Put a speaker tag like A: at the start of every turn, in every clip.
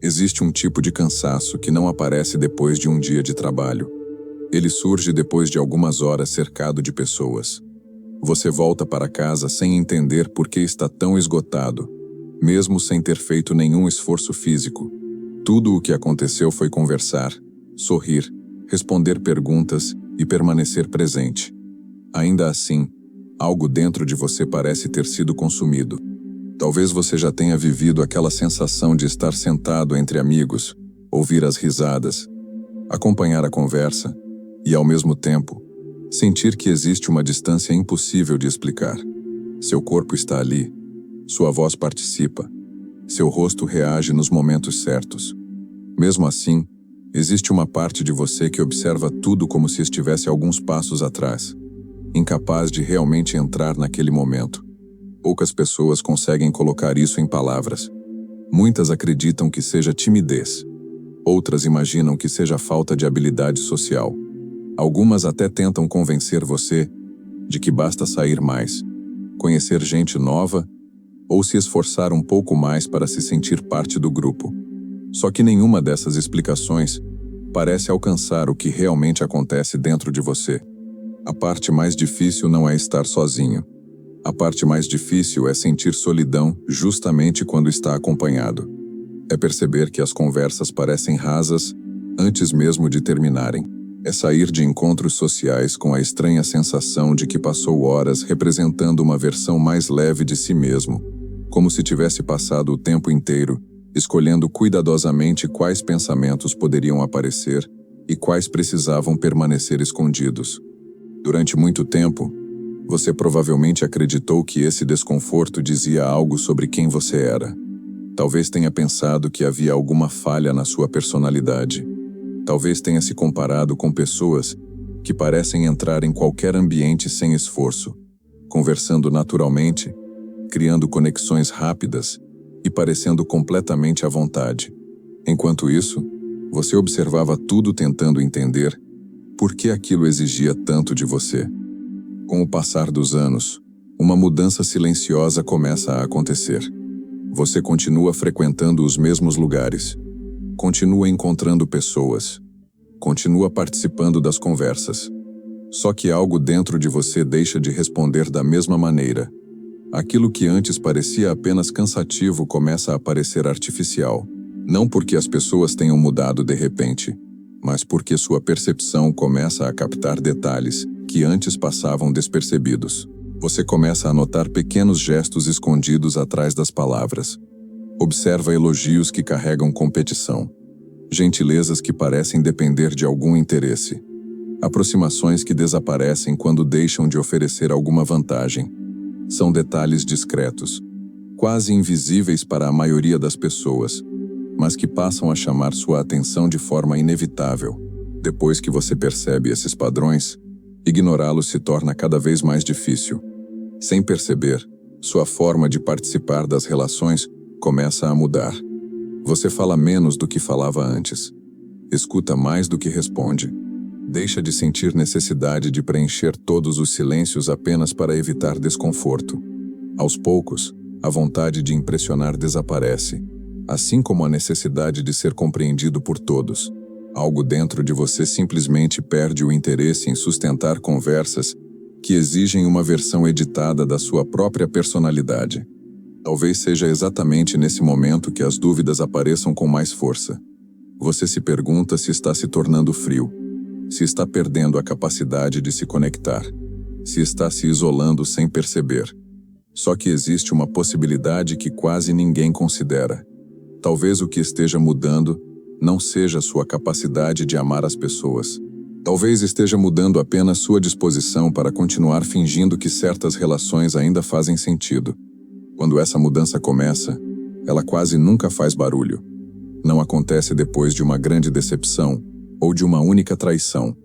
A: Existe um tipo de cansaço que não aparece depois de um dia de trabalho. Ele surge depois de algumas horas cercado de pessoas. Você volta para casa sem entender por que está tão esgotado, mesmo sem ter feito nenhum esforço físico. Tudo o que aconteceu foi conversar, sorrir, responder perguntas e permanecer presente. Ainda assim, algo dentro de você parece ter sido consumido. Talvez você já tenha vivido aquela sensação de estar sentado entre amigos, ouvir as risadas, acompanhar a conversa e, ao mesmo tempo, sentir que existe uma distância impossível de explicar. Seu corpo está ali, sua voz participa, seu rosto reage nos momentos certos. Mesmo assim, existe uma parte de você que observa tudo como se estivesse alguns passos atrás, incapaz de realmente entrar naquele momento. Poucas pessoas conseguem colocar isso em palavras. Muitas acreditam que seja timidez. Outras imaginam que seja falta de habilidade social. Algumas até tentam convencer você de que basta sair mais, conhecer gente nova ou se esforçar um pouco mais para se sentir parte do grupo. Só que nenhuma dessas explicações parece alcançar o que realmente acontece dentro de você. A parte mais difícil não é estar sozinho. A parte mais difícil é sentir solidão justamente quando está acompanhado. É perceber que as conversas parecem rasas antes mesmo de terminarem. É sair de encontros sociais com a estranha sensação de que passou horas representando uma versão mais leve de si mesmo, como se tivesse passado o tempo inteiro escolhendo cuidadosamente quais pensamentos poderiam aparecer e quais precisavam permanecer escondidos. Durante muito tempo, você provavelmente acreditou que esse desconforto dizia algo sobre quem você era. Talvez tenha pensado que havia alguma falha na sua personalidade. Talvez tenha se comparado com pessoas que parecem entrar em qualquer ambiente sem esforço, conversando naturalmente, criando conexões rápidas e parecendo completamente à vontade. Enquanto isso, você observava tudo tentando entender por que aquilo exigia tanto de você. Com o passar dos anos, uma mudança silenciosa começa a acontecer. Você continua frequentando os mesmos lugares, continua encontrando pessoas, continua participando das conversas. Só que algo dentro de você deixa de responder da mesma maneira. Aquilo que antes parecia apenas cansativo começa a parecer artificial. Não porque as pessoas tenham mudado de repente, mas porque sua percepção começa a captar detalhes que antes passavam despercebidos. Você começa a notar pequenos gestos escondidos atrás das palavras. Observa elogios que carregam competição, gentilezas que parecem depender de algum interesse, aproximações que desaparecem quando deixam de oferecer alguma vantagem. São detalhes discretos, quase invisíveis para a maioria das pessoas, mas que passam a chamar sua atenção de forma inevitável. Depois que você percebe esses padrões, ignorá-los se torna cada vez mais difícil. Sem perceber, sua forma de participar das relações começa a mudar. Você fala menos do que falava antes. Escuta mais do que responde. Deixa de sentir necessidade de preencher todos os silêncios apenas para evitar desconforto. Aos poucos, a vontade de impressionar desaparece, assim como a necessidade de ser compreendido por todos. Algo dentro de você simplesmente perde o interesse em sustentar conversas que exigem uma versão editada da sua própria personalidade. Talvez seja exatamente nesse momento que as dúvidas apareçam com mais força. Você se pergunta se está se tornando frio, se está perdendo a capacidade de se conectar, se está se isolando sem perceber. Só que existe uma possibilidade que quase ninguém considera. Talvez o que esteja mudando não seja sua capacidade de amar as pessoas. Talvez esteja mudando apenas sua disposição para continuar fingindo que certas relações ainda fazem sentido. Quando essa mudança começa, ela quase nunca faz barulho. Não acontece depois de uma grande decepção ou de uma única traição.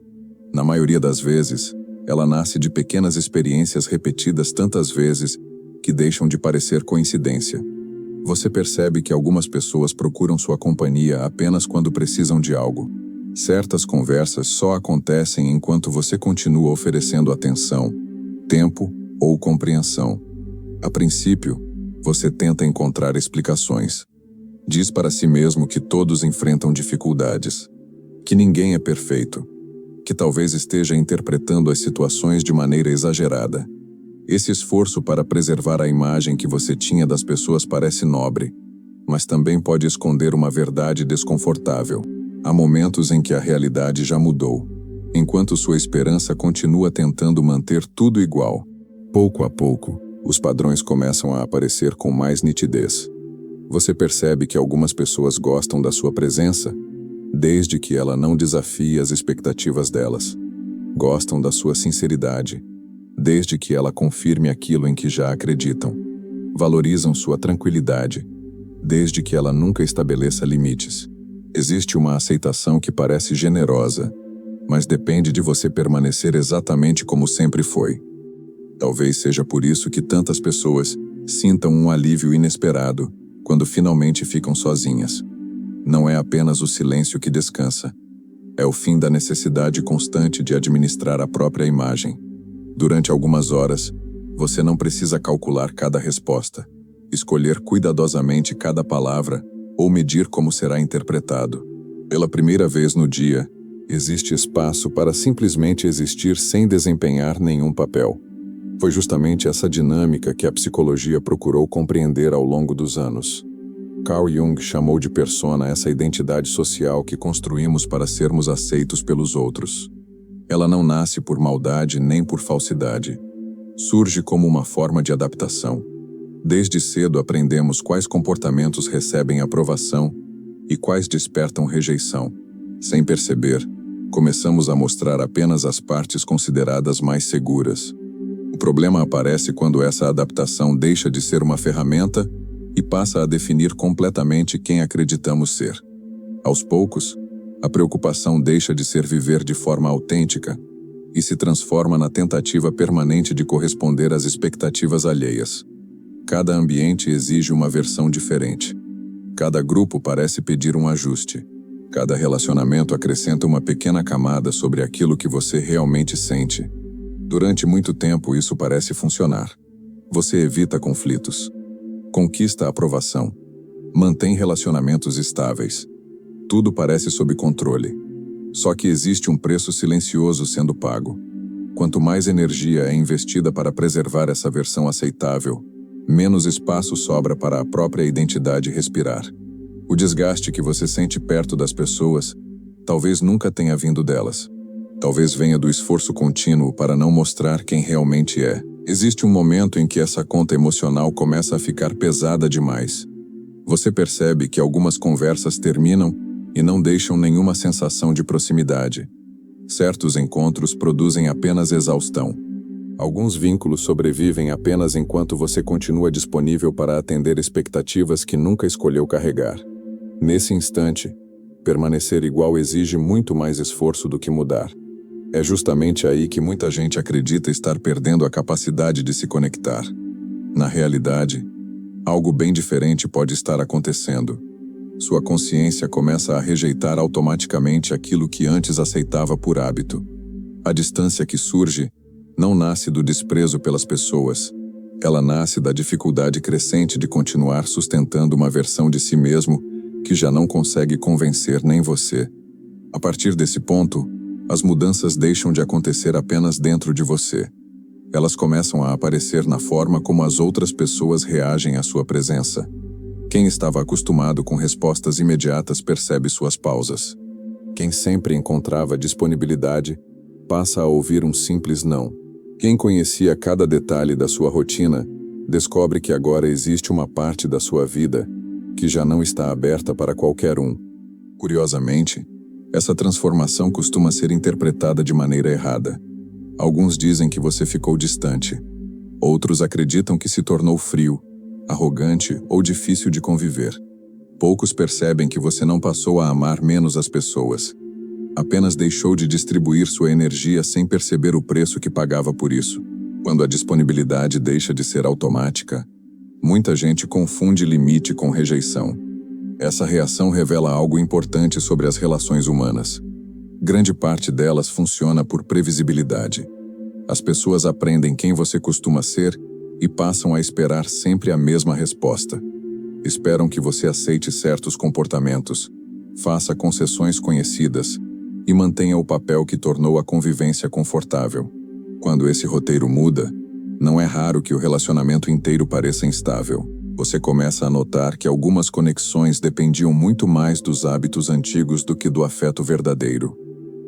A: Na maioria das vezes, ela nasce de pequenas experiências repetidas tantas vezes que deixam de parecer coincidência. Você percebe que algumas pessoas procuram sua companhia apenas quando precisam de algo. Certas conversas só acontecem enquanto você continua oferecendo atenção, tempo ou compreensão. A princípio, você tenta encontrar explicações. Diz para si mesmo que todos enfrentam dificuldades, que ninguém é perfeito, que talvez esteja interpretando as situações de maneira exagerada. Esse esforço para preservar a imagem que você tinha das pessoas parece nobre, mas também pode esconder uma verdade desconfortável. Há momentos em que a realidade já mudou, enquanto sua esperança continua tentando manter tudo igual. Pouco a pouco, os padrões começam a aparecer com mais nitidez. Você percebe que algumas pessoas gostam da sua presença, desde que ela não desafie as expectativas delas. Gostam da sua sinceridade, desde que ela confirme aquilo em que já acreditam. Valorizam sua tranquilidade, desde que ela nunca estabeleça limites. Existe uma aceitação que parece generosa, mas depende de você permanecer exatamente como sempre foi. Talvez seja por isso que tantas pessoas sintam um alívio inesperado quando finalmente ficam sozinhas. Não é apenas o silêncio que descansa. É o fim da necessidade constante de administrar a própria imagem. Durante algumas horas, você não precisa calcular cada resposta, escolher cuidadosamente cada palavra ou medir como será interpretado. Pela primeira vez no dia, existe espaço para simplesmente existir sem desempenhar nenhum papel. Foi justamente essa dinâmica que a psicologia procurou compreender ao longo dos anos. Carl Jung chamou de persona essa identidade social que construímos para sermos aceitos pelos outros. Ela não nasce por maldade nem por falsidade. Surge como uma forma de adaptação. Desde cedo aprendemos quais comportamentos recebem aprovação e quais despertam rejeição. Sem perceber, começamos a mostrar apenas as partes consideradas mais seguras. O problema aparece quando essa adaptação deixa de ser uma ferramenta e passa a definir completamente quem acreditamos ser. Aos poucos, a preocupação deixa de ser viver de forma autêntica e se transforma na tentativa permanente de corresponder às expectativas alheias. Cada ambiente exige uma versão diferente. Cada grupo parece pedir um ajuste. Cada relacionamento acrescenta uma pequena camada sobre aquilo que você realmente sente. Durante muito tempo isso parece funcionar. Você evita conflitos, conquista a aprovação, mantém relacionamentos estáveis. Tudo parece sob controle. Só que existe um preço silencioso sendo pago. Quanto mais energia é investida para preservar essa versão aceitável, menos espaço sobra para a própria identidade respirar. O desgaste que você sente perto das pessoas talvez nunca tenha vindo delas. Talvez venha do esforço contínuo para não mostrar quem realmente é. Existe um momento em que essa conta emocional começa a ficar pesada demais. Você percebe que algumas conversas terminam e não deixam nenhuma sensação de proximidade. Certos encontros produzem apenas exaustão. Alguns vínculos sobrevivem apenas enquanto você continua disponível para atender expectativas que nunca escolheu carregar. Nesse instante, permanecer igual exige muito mais esforço do que mudar. É justamente aí que muita gente acredita estar perdendo a capacidade de se conectar. Na realidade, algo bem diferente pode estar acontecendo. Sua consciência começa a rejeitar automaticamente aquilo que antes aceitava por hábito. A distância que surge não nasce do desprezo pelas pessoas. Ela nasce da dificuldade crescente de continuar sustentando uma versão de si mesmo que já não consegue convencer nem você. A partir desse ponto, as mudanças deixam de acontecer apenas dentro de você. Elas começam a aparecer na forma como as outras pessoas reagem à sua presença. Quem estava acostumado com respostas imediatas percebe suas pausas. Quem sempre encontrava disponibilidade passa a ouvir um simples não. Quem conhecia cada detalhe da sua rotina descobre que agora existe uma parte da sua vida que já não está aberta para qualquer um. Curiosamente, essa transformação costuma ser interpretada de maneira errada. Alguns dizem que você ficou distante. Outros acreditam que se tornou frio, arrogante ou difícil de conviver. Poucos percebem que você não passou a amar menos as pessoas. Apenas deixou de distribuir sua energia sem perceber o preço que pagava por isso. Quando a disponibilidade deixa de ser automática, muita gente confunde limite com rejeição. Essa reação revela algo importante sobre as relações humanas. Grande parte delas funciona por previsibilidade. As pessoas aprendem quem você costuma ser e passam a esperar sempre a mesma resposta. Esperam que você aceite certos comportamentos, faça concessões conhecidas e mantenha o papel que tornou a convivência confortável. Quando esse roteiro muda, não é raro que o relacionamento inteiro pareça instável. Você começa a notar que algumas conexões dependiam muito mais dos hábitos antigos do que do afeto verdadeiro.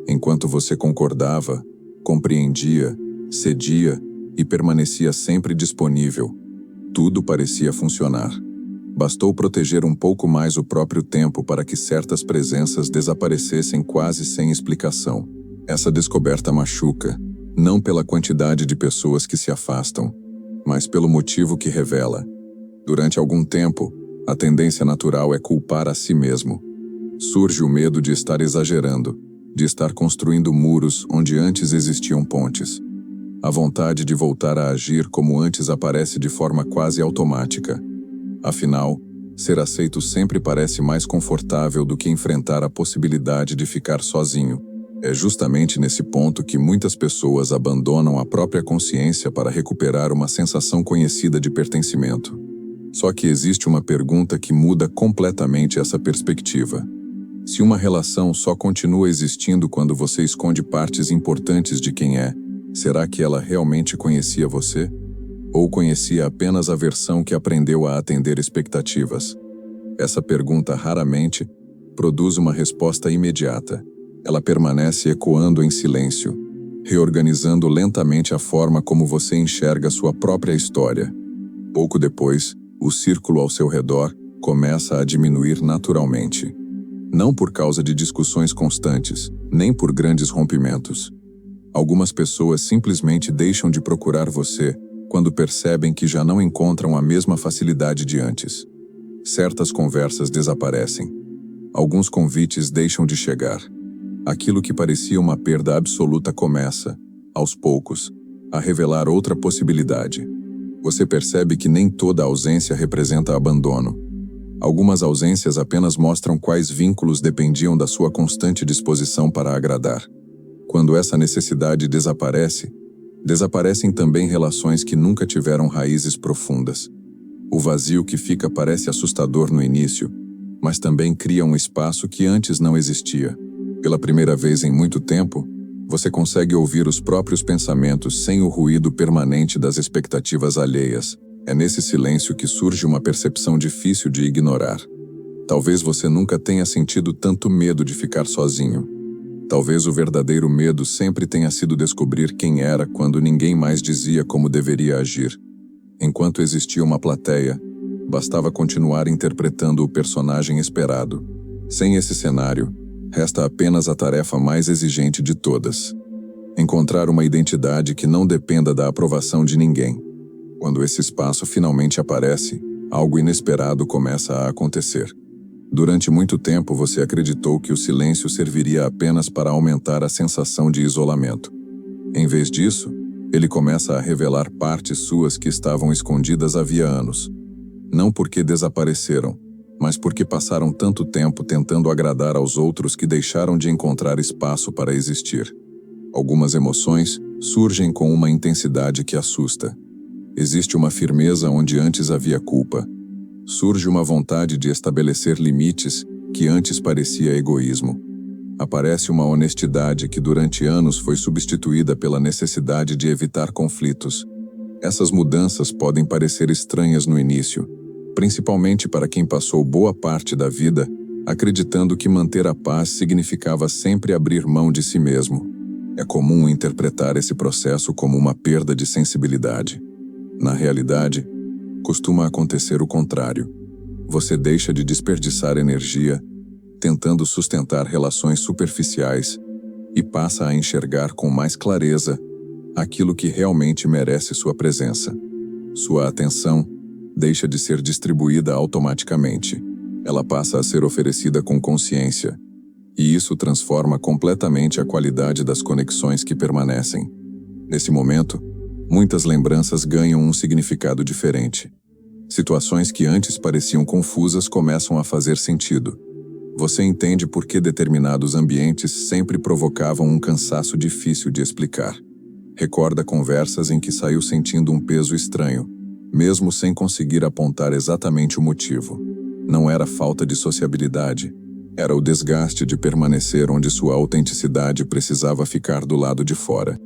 A: Enquanto você concordava, compreendia, cedia e permanecia sempre disponível, tudo parecia funcionar. Bastou proteger um pouco mais o próprio tempo para que certas presenças desaparecessem quase sem explicação. Essa descoberta machuca, não pela quantidade de pessoas que se afastam, mas pelo motivo que revela. Durante algum tempo, a tendência natural é culpar a si mesmo. Surge o medo de estar exagerando, de estar construindo muros onde antes existiam pontes. A vontade de voltar a agir como antes aparece de forma quase automática. Afinal, ser aceito sempre parece mais confortável do que enfrentar a possibilidade de ficar sozinho. É justamente nesse ponto que muitas pessoas abandonam a própria consciência para recuperar uma sensação conhecida de pertencimento. Só que existe uma pergunta que muda completamente essa perspectiva. Se uma relação só continua existindo quando você esconde partes importantes de quem é, será que ela realmente conhecia você? Ou conhecia apenas a versão que aprendeu a atender expectativas? Essa pergunta raramente produz uma resposta imediata. Ela permanece ecoando em silêncio, reorganizando lentamente a forma como você enxerga sua própria história. Pouco depois, o círculo ao seu redor começa a diminuir naturalmente. Não por causa de discussões constantes, nem por grandes rompimentos. Algumas pessoas simplesmente deixam de procurar você quando percebem que já não encontram a mesma facilidade de antes. Certas conversas desaparecem. Alguns convites deixam de chegar. Aquilo que parecia uma perda absoluta começa, aos poucos, a revelar outra possibilidade. Você percebe que nem toda ausência representa abandono. Algumas ausências apenas mostram quais vínculos dependiam da sua constante disposição para agradar. Quando essa necessidade desaparece, desaparecem também relações que nunca tiveram raízes profundas. O vazio que fica parece assustador no início, mas também cria um espaço que antes não existia. Pela primeira vez em muito tempo, você consegue ouvir os próprios pensamentos sem o ruído permanente das expectativas alheias. É nesse silêncio que surge uma percepção difícil de ignorar. Talvez você nunca tenha sentido tanto medo de ficar sozinho. Talvez o verdadeiro medo sempre tenha sido descobrir quem era quando ninguém mais dizia como deveria agir. Enquanto existia uma plateia, bastava continuar interpretando o personagem esperado. Sem esse cenário, resta apenas a tarefa mais exigente de todas: encontrar uma identidade que não dependa da aprovação de ninguém. Quando esse espaço finalmente aparece, algo inesperado começa a acontecer. Durante muito tempo você acreditou que o silêncio serviria apenas para aumentar a sensação de isolamento. Em vez disso, ele começa a revelar partes suas que estavam escondidas havia anos. Não porque desapareceram, mas porque passaram tanto tempo tentando agradar aos outros que deixaram de encontrar espaço para existir. Algumas emoções surgem com uma intensidade que assusta. Existe uma firmeza onde antes havia culpa. Surge uma vontade de estabelecer limites que antes parecia egoísmo. Aparece uma honestidade que durante anos foi substituída pela necessidade de evitar conflitos. Essas mudanças podem parecer estranhas no início, principalmente para quem passou boa parte da vida acreditando que manter a paz significava sempre abrir mão de si mesmo. É comum interpretar esse processo como uma perda de sensibilidade. Na realidade, costuma acontecer o contrário. Você deixa de desperdiçar energia tentando sustentar relações superficiais e passa a enxergar com mais clareza aquilo que realmente merece sua presença. Sua atenção deixa de ser distribuída automaticamente. Ela passa a ser oferecida com consciência, e isso transforma completamente a qualidade das conexões que permanecem. Nesse momento, muitas lembranças ganham um significado diferente. Situações que antes pareciam confusas começam a fazer sentido. Você entende por que determinados ambientes sempre provocavam um cansaço difícil de explicar. Recorda conversas em que saiu sentindo um peso estranho, mesmo sem conseguir apontar exatamente o motivo. Não era falta de sociabilidade, era o desgaste de permanecer onde sua autenticidade precisava ficar do lado de fora.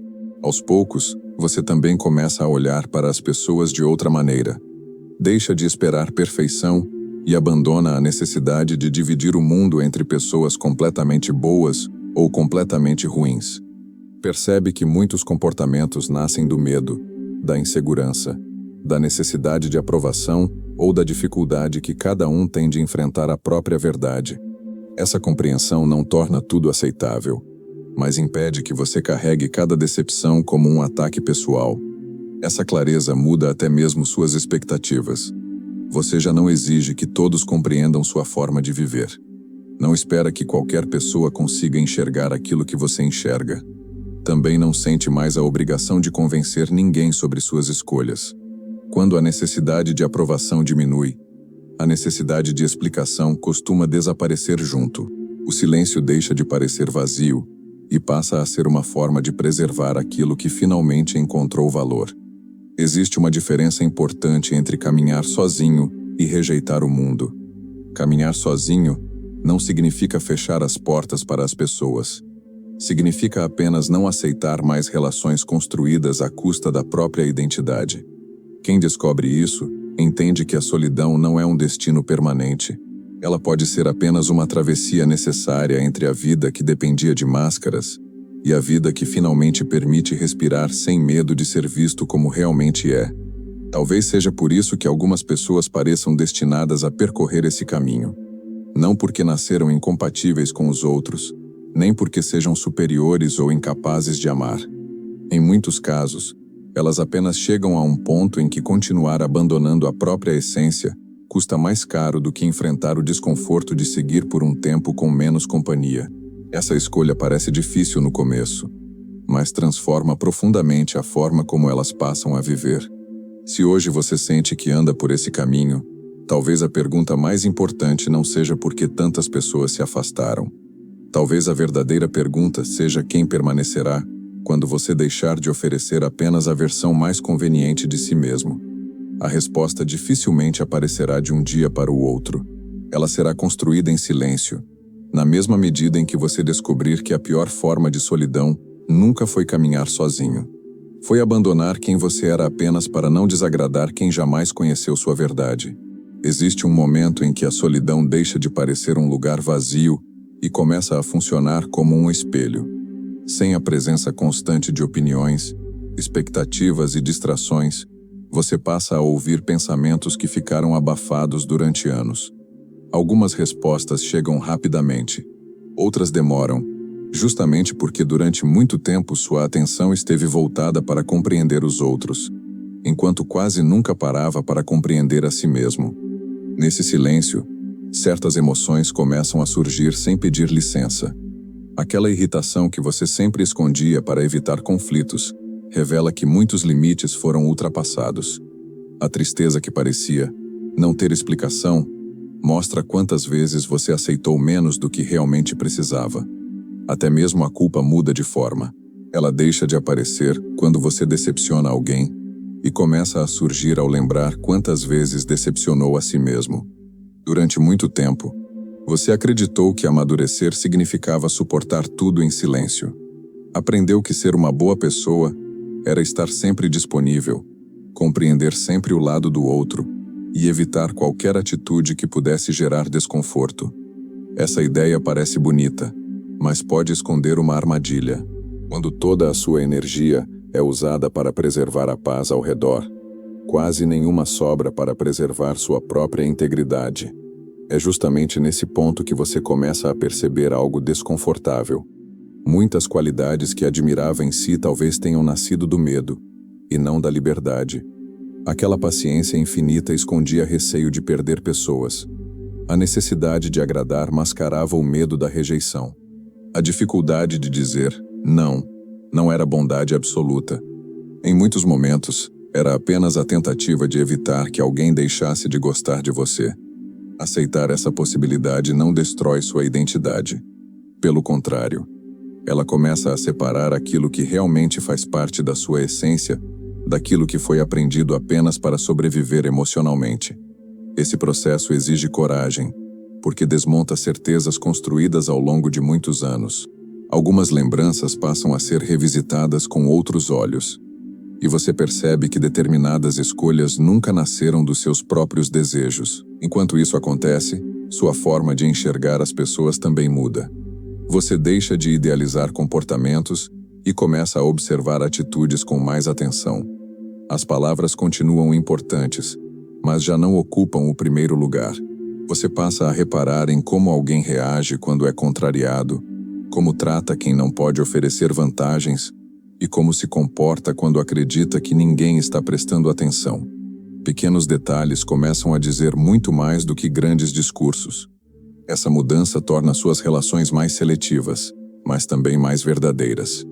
A: Aos poucos, você também começa a olhar para as pessoas de outra maneira. Deixa de esperar perfeição e abandona a necessidade de dividir o mundo entre pessoas completamente boas ou completamente ruins. Percebe que muitos comportamentos nascem do medo, da insegurança, da necessidade de aprovação ou da dificuldade que cada um tem de enfrentar a própria verdade. Essa compreensão não torna tudo aceitável, mas impede que você carregue cada decepção como um ataque pessoal. Essa clareza muda até mesmo suas expectativas. Você já não exige que todos compreendam sua forma de viver. Não espera que qualquer pessoa consiga enxergar aquilo que você enxerga. Também não sente mais a obrigação de convencer ninguém sobre suas escolhas. Quando a necessidade de aprovação diminui, a necessidade de explicação costuma desaparecer junto. O silêncio deixa de parecer vazio e passa a ser uma forma de preservar aquilo que finalmente encontrou valor. Existe uma diferença importante entre caminhar sozinho e rejeitar o mundo. Caminhar sozinho não significa fechar as portas para as pessoas. Significa apenas não aceitar mais relações construídas à custa da própria identidade. Quem descobre isso, entende que a solidão não é um destino permanente. Ela pode ser apenas uma travessia necessária entre a vida que dependia de máscaras e a vida que finalmente permite respirar sem medo de ser visto como realmente é. Talvez seja por isso que algumas pessoas pareçam destinadas a percorrer esse caminho. Não porque nasceram incompatíveis com os outros, nem porque sejam superiores ou incapazes de amar. Em muitos casos, elas apenas chegam a um ponto em que continuar abandonando a própria essência custa mais caro do que enfrentar o desconforto de seguir por um tempo com menos companhia. Essa escolha parece difícil no começo, mas transforma profundamente a forma como elas passam a viver. Se hoje você sente que anda por esse caminho, talvez a pergunta mais importante não seja por que tantas pessoas se afastaram. Talvez a verdadeira pergunta seja quem permanecerá quando você deixar de oferecer apenas a versão mais conveniente de si mesmo. A resposta dificilmente aparecerá de um dia para o outro. Ela será construída em silêncio, na mesma medida em que você descobrir que a pior forma de solidão nunca foi caminhar sozinho. Foi abandonar quem você era apenas para não desagradar quem jamais conheceu sua verdade. Existe um momento em que a solidão deixa de parecer um lugar vazio e começa a funcionar como um espelho. Sem a presença constante de opiniões, expectativas e distrações, você passa a ouvir pensamentos que ficaram abafados durante anos. Algumas respostas chegam rapidamente, outras demoram, justamente porque durante muito tempo sua atenção esteve voltada para compreender os outros, enquanto quase nunca parava para compreender a si mesmo. Nesse silêncio, certas emoções começam a surgir sem pedir licença. Aquela irritação que você sempre escondia para evitar conflitos revela que muitos limites foram ultrapassados. A tristeza que parecia não ter explicação mostra quantas vezes você aceitou menos do que realmente precisava. Até mesmo a culpa muda de forma. Ela deixa de aparecer quando você decepciona alguém e começa a surgir ao lembrar quantas vezes decepcionou a si mesmo. Durante muito tempo, você acreditou que amadurecer significava suportar tudo em silêncio. Aprendeu que ser uma boa pessoa era estar sempre disponível, compreender sempre o lado do outro e evitar qualquer atitude que pudesse gerar desconforto. Essa ideia parece bonita, mas pode esconder uma armadilha. Quando toda a sua energia é usada para preservar a paz ao redor, quase nenhuma sobra para preservar sua própria integridade. É justamente nesse ponto que você começa a perceber algo desconfortável. Muitas qualidades que admirava em si talvez tenham nascido do medo, e não da liberdade. Aquela paciência infinita escondia receio de perder pessoas. A necessidade de agradar mascarava o medo da rejeição. A dificuldade de dizer não era bondade absoluta. Em muitos momentos, era apenas a tentativa de evitar que alguém deixasse de gostar de você. Aceitar essa possibilidade não destrói sua identidade. Pelo contrário, ela começa a separar aquilo que realmente faz parte da sua essência daquilo que foi aprendido apenas para sobreviver emocionalmente. Esse processo exige coragem, porque desmonta certezas construídas ao longo de muitos anos. Algumas lembranças passam a ser revisitadas com outros olhos, e você percebe que determinadas escolhas nunca nasceram dos seus próprios desejos. Enquanto isso acontece, sua forma de enxergar as pessoas também muda. Você deixa de idealizar comportamentos e começa a observar atitudes com mais atenção. As palavras continuam importantes, mas já não ocupam o primeiro lugar. Você passa a reparar em como alguém reage quando é contrariado, como trata quem não pode oferecer vantagens e como se comporta quando acredita que ninguém está prestando atenção. Pequenos detalhes começam a dizer muito mais do que grandes discursos. Essa mudança torna suas relações mais seletivas, mas também mais verdadeiras.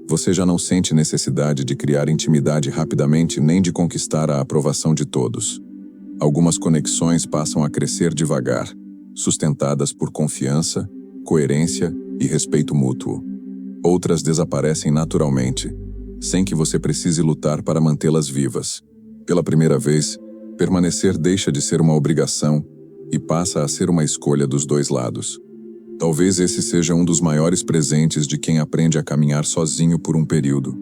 A: Você já não sente necessidade de criar intimidade rapidamente nem de conquistar a aprovação de todos. Algumas conexões passam a crescer devagar, sustentadas por confiança, coerência e respeito mútuo. Outras desaparecem naturalmente, sem que você precise lutar para mantê-las vivas. Pela primeira vez, permanecer deixa de ser uma obrigação e passa a ser uma escolha dos dois lados. Talvez esse seja um dos maiores presentes de quem aprende a caminhar sozinho por um período.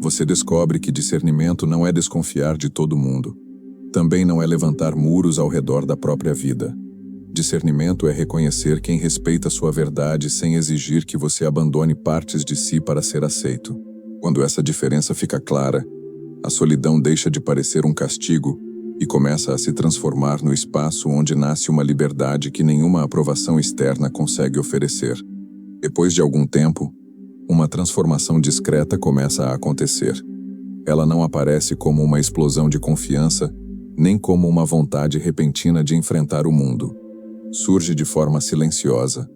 A: Você descobre que discernimento não é desconfiar de todo mundo. Também não é levantar muros ao redor da própria vida. Discernimento é reconhecer quem respeita sua verdade sem exigir que você abandone partes de si para ser aceito. Quando essa diferença fica clara, a solidão deixa de parecer um castigo e começa a se transformar no espaço onde nasce uma liberdade que nenhuma aprovação externa consegue oferecer. Depois de algum tempo, uma transformação discreta começa a acontecer. Ela não aparece como uma explosão de confiança, nem como uma vontade repentina de enfrentar o mundo. Surge de forma silenciosa.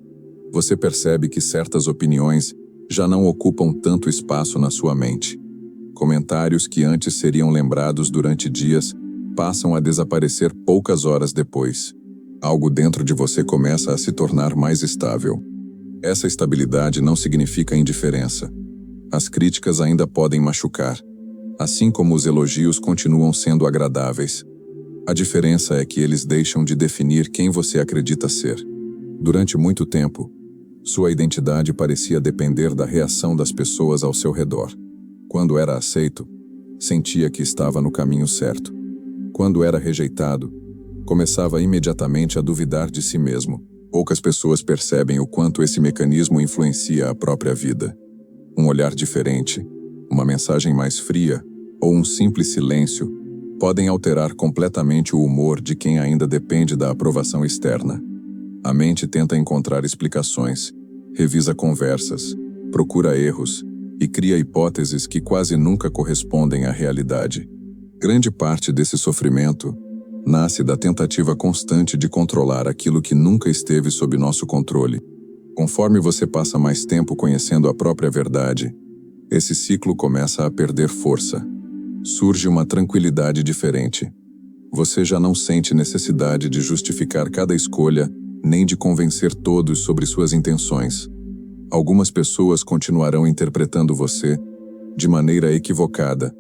A: Você percebe que certas opiniões já não ocupam tanto espaço na sua mente. Comentários que antes seriam lembrados durante dias passam a desaparecer poucas horas depois. Algo dentro de você começa a se tornar mais estável. Essa estabilidade não significa indiferença. As críticas ainda podem machucar, assim como os elogios continuam sendo agradáveis. A diferença é que eles deixam de definir quem você acredita ser. Durante muito tempo, sua identidade parecia depender da reação das pessoas ao seu redor. Quando era aceito, sentia que estava no caminho certo. Quando era rejeitado, começava imediatamente a duvidar de si mesmo. Poucas pessoas percebem o quanto esse mecanismo influencia a própria vida. Um olhar diferente, uma mensagem mais fria ou um simples silêncio podem alterar completamente o humor de quem ainda depende da aprovação externa. A mente tenta encontrar explicações, revisa conversas, procura erros e cria hipóteses que quase nunca correspondem à realidade. Grande parte desse sofrimento nasce da tentativa constante de controlar aquilo que nunca esteve sob nosso controle. Conforme você passa mais tempo conhecendo a própria verdade, esse ciclo começa a perder força. Surge uma tranquilidade diferente. Você já não sente necessidade de justificar cada escolha, nem de convencer todos sobre suas intenções. Algumas pessoas continuarão interpretando você de maneira equivocada,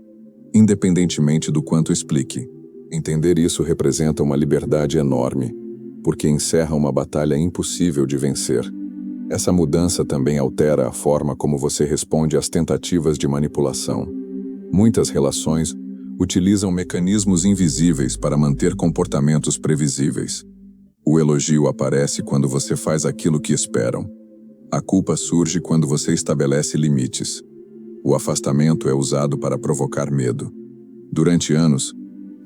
A: independentemente do quanto explique. Entender isso representa uma liberdade enorme, porque encerra uma batalha impossível de vencer. Essa mudança também altera a forma como você responde às tentativas de manipulação. Muitas relações utilizam mecanismos invisíveis para manter comportamentos previsíveis. O elogio aparece quando você faz aquilo que esperam. A culpa surge quando você estabelece limites. O afastamento é usado para provocar medo. Durante anos,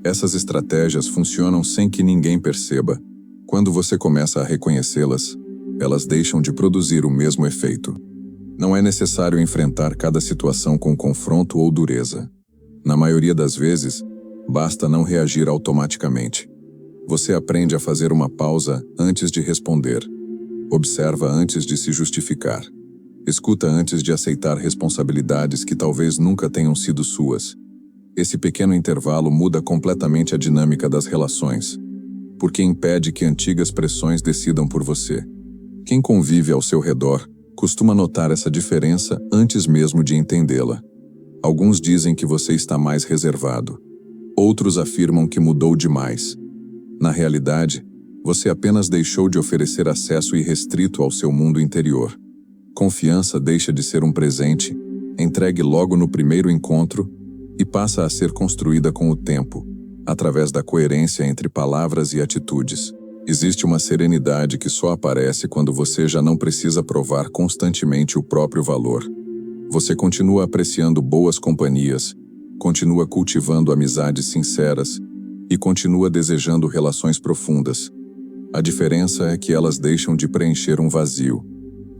A: essas estratégias funcionam sem que ninguém perceba. Quando você começa a reconhecê-las, elas deixam de produzir o mesmo efeito. Não é necessário enfrentar cada situação com confronto ou dureza. Na maioria das vezes, basta não reagir automaticamente. Você aprende a fazer uma pausa antes de responder. Observa antes de se justificar. Escuta antes de aceitar responsabilidades que talvez nunca tenham sido suas. Esse pequeno intervalo muda completamente a dinâmica das relações, porque impede que antigas pressões decidam por você. Quem convive ao seu redor costuma notar essa diferença antes mesmo de entendê-la. Alguns dizem que você está mais reservado. Outros afirmam que mudou demais. Na realidade, você apenas deixou de oferecer acesso irrestrito ao seu mundo interior. Confiança deixa de ser um presente, entregue logo no primeiro encontro, e passa a ser construída com o tempo, através da coerência entre palavras e atitudes. Existe uma serenidade que só aparece quando você já não precisa provar constantemente o próprio valor. Você continua apreciando boas companhias, continua cultivando amizades sinceras e continua desejando relações profundas. A diferença é que elas deixam de preencher um vazio,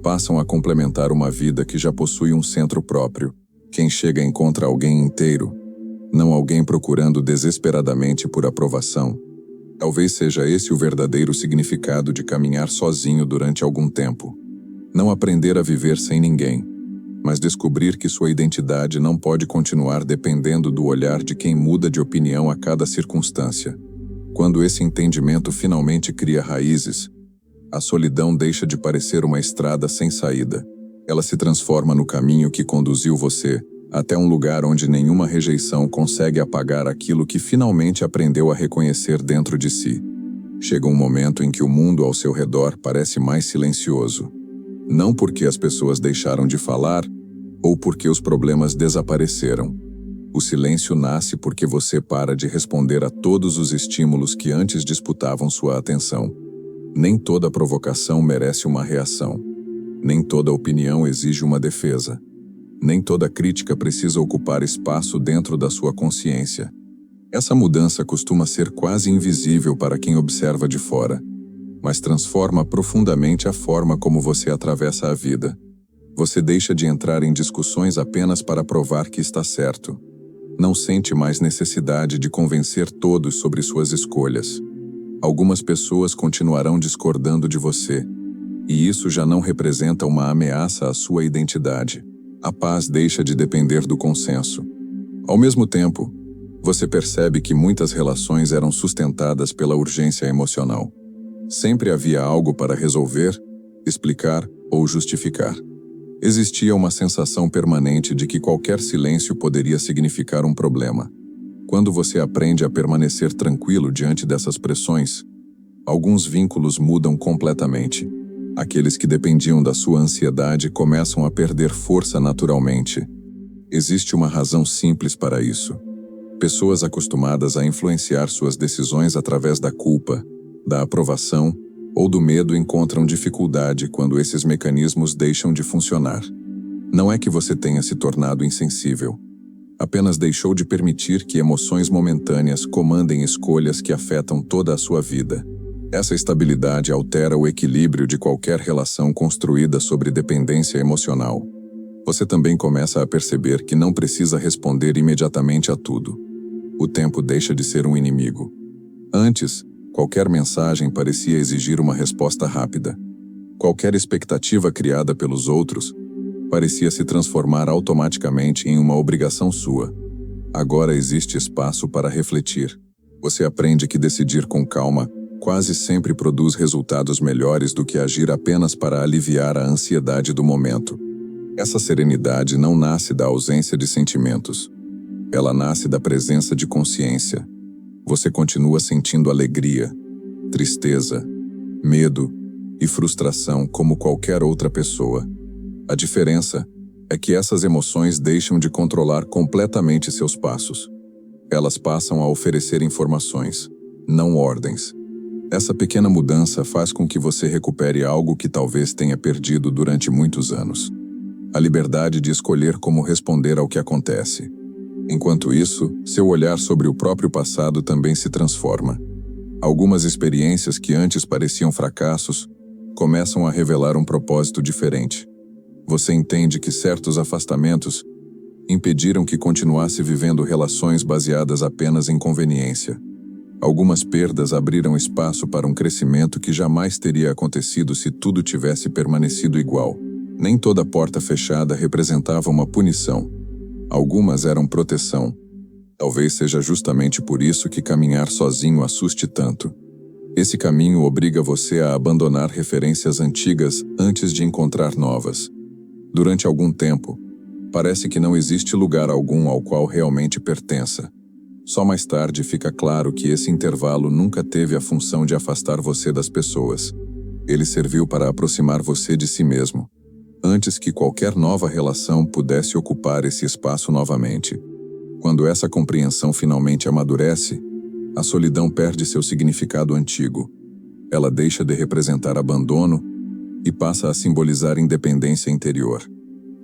A: passam a complementar uma vida que já possui um centro próprio. Quem chega encontra alguém inteiro, não alguém procurando desesperadamente por aprovação. Talvez seja esse o verdadeiro significado de caminhar sozinho durante algum tempo. Não aprender a viver sem ninguém, mas descobrir que sua identidade não pode continuar dependendo do olhar de quem muda de opinião a cada circunstância. Quando esse entendimento finalmente cria raízes, a solidão deixa de parecer uma estrada sem saída. Ela se transforma no caminho que conduziu você até um lugar onde nenhuma rejeição consegue apagar aquilo que finalmente aprendeu a reconhecer dentro de si. Chega um momento em que o mundo ao seu redor parece mais silencioso. Não porque as pessoas deixaram de falar ou porque os problemas desapareceram. O silêncio nasce porque você para de responder a todos os estímulos que antes disputavam sua atenção. Nem toda provocação merece uma reação. Nem toda opinião exige uma defesa. Nem toda crítica precisa ocupar espaço dentro da sua consciência. Essa mudança costuma ser quase invisível para quem observa de fora, mas transforma profundamente a forma como você atravessa a vida. Você deixa de entrar em discussões apenas para provar que está certo. Não sente mais necessidade de convencer todos sobre suas escolhas. Algumas pessoas continuarão discordando de você, e isso já não representa uma ameaça à sua identidade. A paz deixa de depender do consenso. Ao mesmo tempo, você percebe que muitas relações eram sustentadas pela urgência emocional. Sempre havia algo para resolver, explicar ou justificar. Existia uma sensação permanente de que qualquer silêncio poderia significar um problema. Quando você aprende a permanecer tranquilo diante dessas pressões, alguns vínculos mudam completamente. Aqueles que dependiam da sua ansiedade começam a perder força naturalmente. Existe uma razão simples para isso. Pessoas acostumadas a influenciar suas decisões através da culpa, da aprovação ou do medo encontram dificuldade quando esses mecanismos deixam de funcionar. Não é que você tenha se tornado insensível. Apenas deixou de permitir que emoções momentâneas comandem escolhas que afetam toda a sua vida. Essa estabilidade altera o equilíbrio de qualquer relação construída sobre dependência emocional. Você também começa a perceber que não precisa responder imediatamente a tudo. O tempo deixa de ser um inimigo. Antes, qualquer mensagem parecia exigir uma resposta rápida. Qualquer expectativa criada pelos outros parecia se transformar automaticamente em uma obrigação sua. Agora existe espaço para refletir. Você aprende que decidir com calma quase sempre produz resultados melhores do que agir apenas para aliviar a ansiedade do momento. Essa serenidade não nasce da ausência de sentimentos. Ela nasce da presença de consciência. Você continua sentindo alegria, tristeza, medo e frustração como qualquer outra pessoa. A diferença é que essas emoções deixam de controlar completamente seus passos. Elas passam a oferecer informações, não ordens. Essa pequena mudança faz com que você recupere algo que talvez tenha perdido durante muitos anos. A liberdade de escolher como responder ao que acontece. Enquanto isso, seu olhar sobre o próprio passado também se transforma. Algumas experiências que antes pareciam fracassos começam a revelar um propósito diferente. Você entende que certos afastamentos impediram que continuasse vivendo relações baseadas apenas em conveniência. Algumas perdas abriram espaço para um crescimento que jamais teria acontecido se tudo tivesse permanecido igual. Nem toda porta fechada representava uma punição. Algumas eram proteção. Talvez seja justamente por isso que caminhar sozinho assuste tanto. Esse caminho obriga você a abandonar referências antigas antes de encontrar novas. Durante algum tempo, Parece que não existe lugar algum ao qual realmente pertença. Só mais tarde fica claro que esse intervalo nunca teve a função de afastar você das pessoas. Ele serviu para aproximar você de si mesmo, antes que qualquer nova relação pudesse ocupar esse espaço novamente. Quando essa compreensão finalmente amadurece, a solidão perde seu significado antigo. Ela deixa de representar abandono e passa a simbolizar independência interior.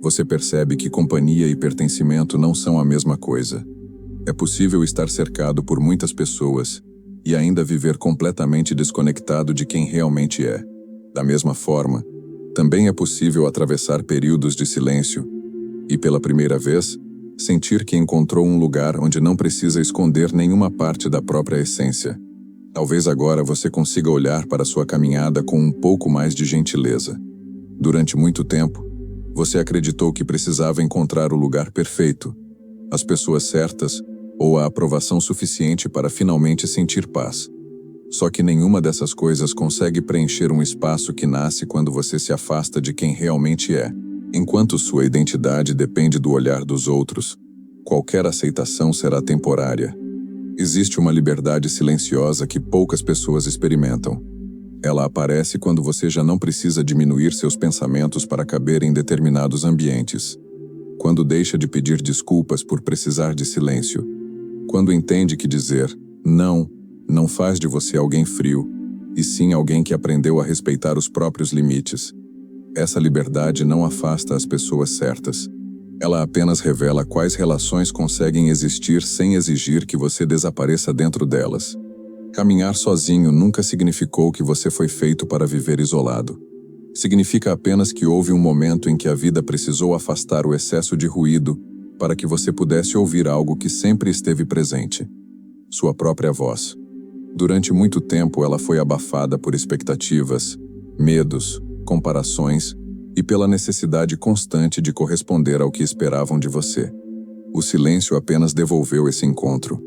A: Você percebe que companhia e pertencimento não são a mesma coisa. É possível estar cercado por muitas pessoas e ainda viver completamente desconectado de quem realmente é. Da mesma forma, também é possível atravessar períodos de silêncio e, pela primeira vez, sentir que encontrou um lugar onde não precisa esconder nenhuma parte da própria essência. Talvez agora você consiga olhar para sua caminhada com um pouco mais de gentileza. Durante muito tempo, você acreditou que precisava encontrar o lugar perfeito, as pessoas certas ou a aprovação suficiente para finalmente sentir paz. Só que nenhuma dessas coisas consegue preencher um espaço que nasce quando você se afasta de quem realmente é. Enquanto sua identidade depende do olhar dos outros, qualquer aceitação será temporária. Existe uma liberdade silenciosa que poucas pessoas experimentam. Ela aparece quando você já não precisa diminuir seus pensamentos para caber em determinados ambientes. Quando deixa de pedir desculpas por precisar de silêncio. Quando entende que dizer não faz de você alguém frio, e sim alguém que aprendeu a respeitar os próprios limites. Essa liberdade não afasta as pessoas certas. Ela apenas revela quais relações conseguem existir sem exigir que você desapareça dentro delas. Caminhar sozinho nunca significou que você foi feito para viver isolado. Significa apenas que houve um momento em que a vida precisou afastar o excesso de ruído para que você pudesse ouvir algo que sempre esteve presente: sua própria voz. Durante muito tempo ela foi abafada por expectativas, medos, comparações e pela necessidade constante de corresponder ao que esperavam de você. O silêncio apenas devolveu esse encontro.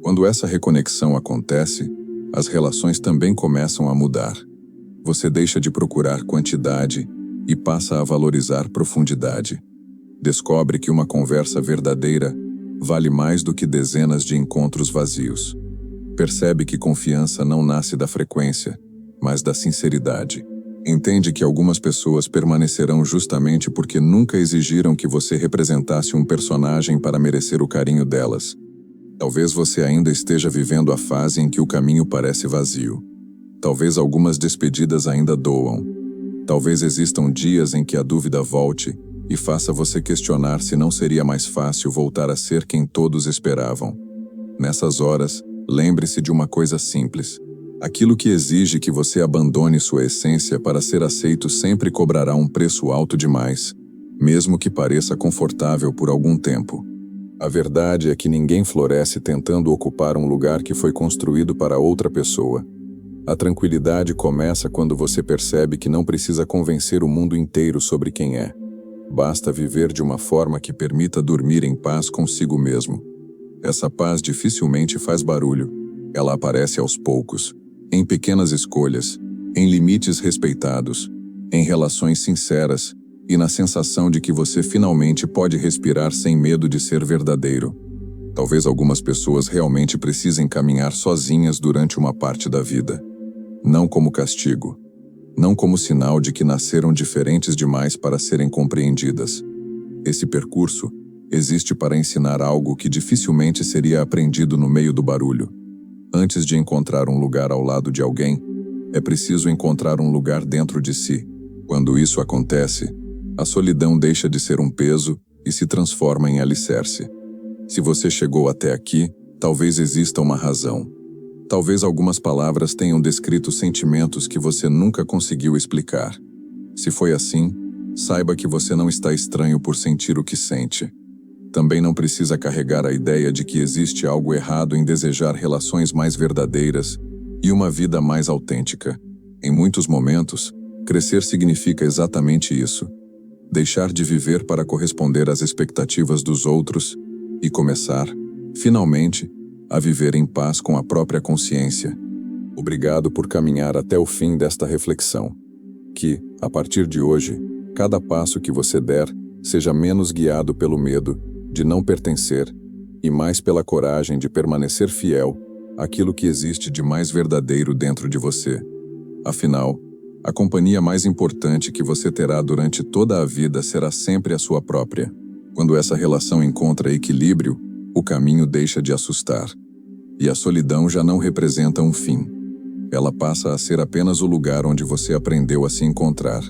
A: Quando essa reconexão acontece, as relações também começam a mudar. Você deixa de procurar quantidade e passa a valorizar profundidade. Descobre que uma conversa verdadeira vale mais do que dezenas de encontros vazios. Percebe que confiança não nasce da frequência, mas da sinceridade. Entende que algumas pessoas permanecerão justamente porque nunca exigiram que você representasse um personagem para merecer o carinho delas. Talvez você ainda esteja vivendo a fase em que o caminho parece vazio. Talvez algumas despedidas ainda doam. Talvez existam dias em que a dúvida volte e faça você questionar se não seria mais fácil voltar a ser quem todos esperavam. Nessas horas, lembre-se de uma coisa simples. Aquilo que exige que você abandone sua essência para ser aceito sempre cobrará um preço alto demais, mesmo que pareça confortável por algum tempo. A verdade é que ninguém floresce tentando ocupar um lugar que foi construído para outra pessoa. A tranquilidade começa quando você percebe que não precisa convencer o mundo inteiro sobre quem é. Basta viver de uma forma que permita dormir em paz consigo mesmo. Essa paz dificilmente faz barulho. Ela aparece aos poucos, em pequenas escolhas, em limites respeitados, em relações sinceras e na sensação de que você finalmente pode respirar sem medo de ser verdadeiro. Talvez algumas pessoas realmente precisem caminhar sozinhas durante uma parte da vida. Não como castigo. Não como sinal de que nasceram diferentes demais para serem compreendidas. Esse percurso existe para ensinar algo que dificilmente seria aprendido no meio do barulho. Antes de encontrar um lugar ao lado de alguém, é preciso encontrar um lugar dentro de si. Quando isso acontece, a solidão deixa de ser um peso e se transforma em alicerce. Se você chegou até aqui, talvez exista uma razão. Talvez algumas palavras tenham descrito sentimentos que você nunca conseguiu explicar. Se foi assim, saiba que você não está estranho por sentir o que sente. Também não precisa carregar a ideia de que existe algo errado em desejar relações mais verdadeiras e uma vida mais autêntica. Em muitos momentos, crescer significa exatamente isso. Deixar de viver para corresponder às expectativas dos outros e começar, finalmente, a viver em paz com a própria consciência. Obrigado por caminhar até o fim desta reflexão. Que, a partir de hoje, cada passo que você der, Seja menos guiado pelo medo de não pertencer e mais pela coragem de permanecer fiel àquilo que existe de mais verdadeiro dentro de você. Afinal, a companhia mais importante que você terá durante toda a vida será sempre a sua própria. Quando essa relação encontra equilíbrio, o caminho deixa de assustar. E a solidão já não representa um fim. Ela passa a ser apenas o lugar onde você aprendeu a se encontrar.